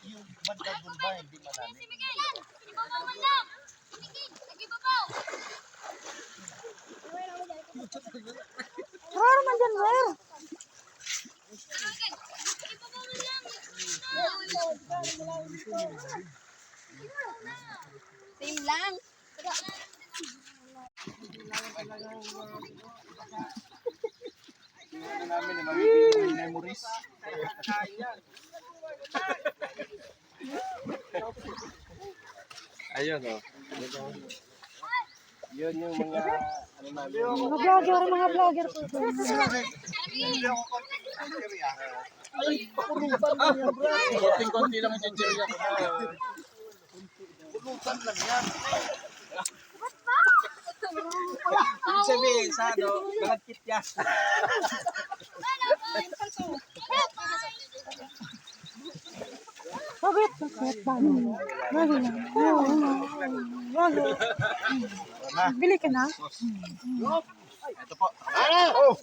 Yung bandang doon ba, hindi malalim? Raro man dyan, Will. Same lang. Ano namin, magiging memories. Ayun o. Yun yung mga ano namin. Mga vlogger po. Konting-konti lang yung chichirya ko. Pulutan lang yan. Ibig sabihin sa ano, nagkit yan. Bakit? Bili ka na? Ito po. Oh!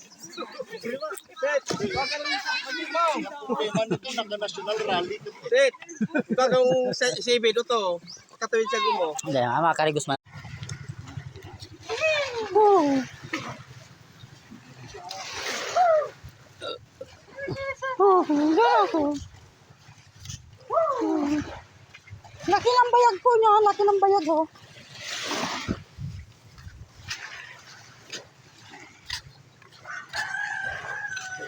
Ano ito, national rally. Tit, bagong CB to. Katawid sa gumo. Hindi, makarigos man. Oh. Oh, ako. Laki ng bayag po niya, laki ng bayag oh.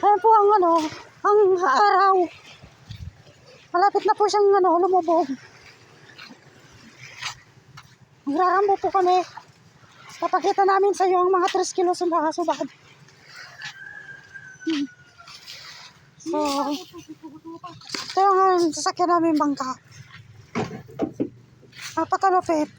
Ayan po ang ano, ang araw. Malapit na po siyang ano, lumubog. Magrarambo po kami. Papakita namin sa iyo ang mga 3 kilos subad. So, ito yung sasakyan namin bangka. Napakalupit.